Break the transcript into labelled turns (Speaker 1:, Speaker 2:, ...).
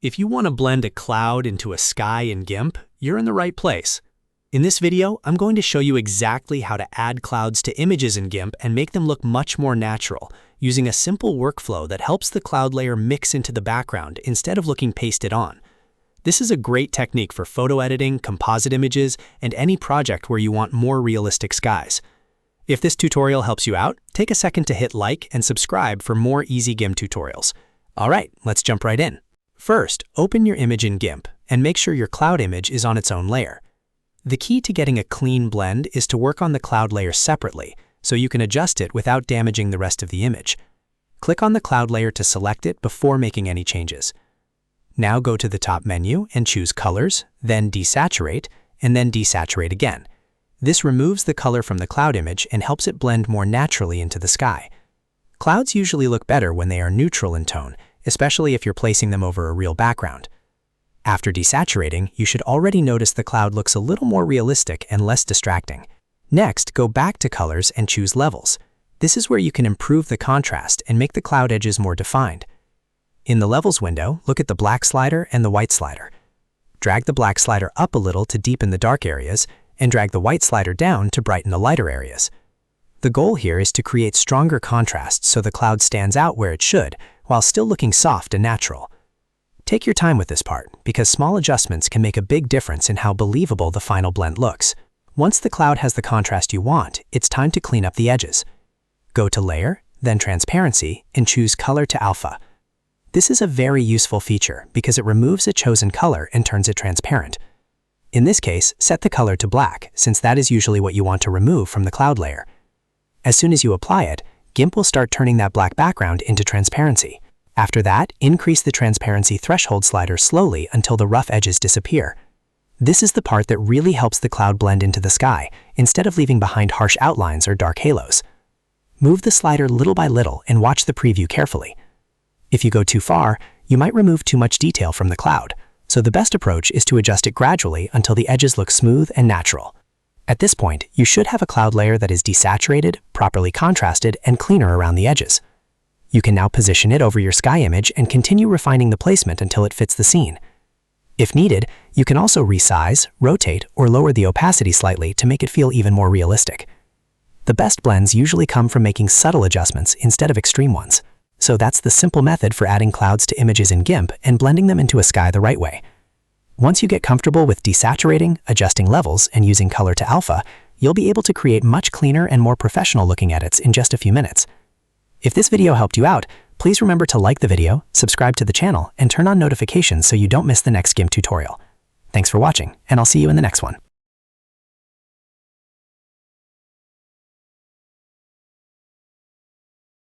Speaker 1: If you want to blend a cloud into a sky in Gimp, you're in the right place. In this video, I'm going to show you exactly how to add clouds to images in Gimp and make them look much more natural, using a simple workflow that helps the cloud layer mix into the background instead of looking pasted on. This is a great technique for photo editing, composite images, and any project where you want more realistic skies. If this tutorial helps you out, take a second to hit like and subscribe for more easy Gimp tutorials. All right, let's jump right in. First, open your image in Gimp and make sure your cloud image is on its own layer. The key to getting a clean blend is to work on the cloud layer separately, so you can adjust it without damaging the rest of the image. Click on the cloud layer to select it before making any changes. Now go to the top menu and choose Colors, then Desaturate, and then Desaturate again. This removes the color from the cloud image and helps it blend more naturally into the sky. Clouds usually look better when they are neutral in tone, especially if you're placing them over a real background. After desaturating, you should already notice the cloud looks a little more realistic and less distracting. Next, go back to Colors and choose Levels. This is where you can improve the contrast and make the cloud edges more defined. In the Levels window, look at the black slider and the white slider. Drag the black slider up a little to deepen the dark areas, and drag the white slider down to brighten the lighter areas. The goal here is to create stronger contrast so the cloud stands out where it should, while still looking soft and natural. Take your time with this part, because small adjustments can make a big difference in how believable the final blend looks. Once the cloud has the contrast you want, it's time to clean up the edges. Go to Layer, then Transparency, and choose Color to Alpha. This is a very useful feature because it removes a chosen color and turns it transparent. In this case, set the color to black, since that is usually what you want to remove from the cloud layer. As soon as you apply it, Gimp will start turning that black background into transparency. After that, increase the transparency threshold slider slowly until the rough edges disappear. This is the part that really helps the cloud blend into the sky, instead of leaving behind harsh outlines or dark halos. Move the slider little by little and watch the preview carefully. If you go too far, you might remove too much detail from the cloud, so the best approach is to adjust it gradually until the edges look smooth and natural. At this point, you should have a cloud layer that is desaturated, properly contrasted, and cleaner around the edges. You can now position it over your sky image and continue refining the placement until it fits the scene. If needed, you can also resize, rotate, or lower the opacity slightly to make it feel even more realistic. The best blends usually come from making subtle adjustments instead of extreme ones. So that's the simple method for adding clouds to images in Gimp and blending them into a sky the right way. Once you get comfortable with desaturating, adjusting levels, and using color to alpha, you'll be able to create much cleaner and more professional looking edits in just a few minutes. If this video helped you out, please remember to like the video, subscribe to the channel, and turn on notifications so you don't miss the next Gimp tutorial. Thanks for watching, and I'll see you in the next one.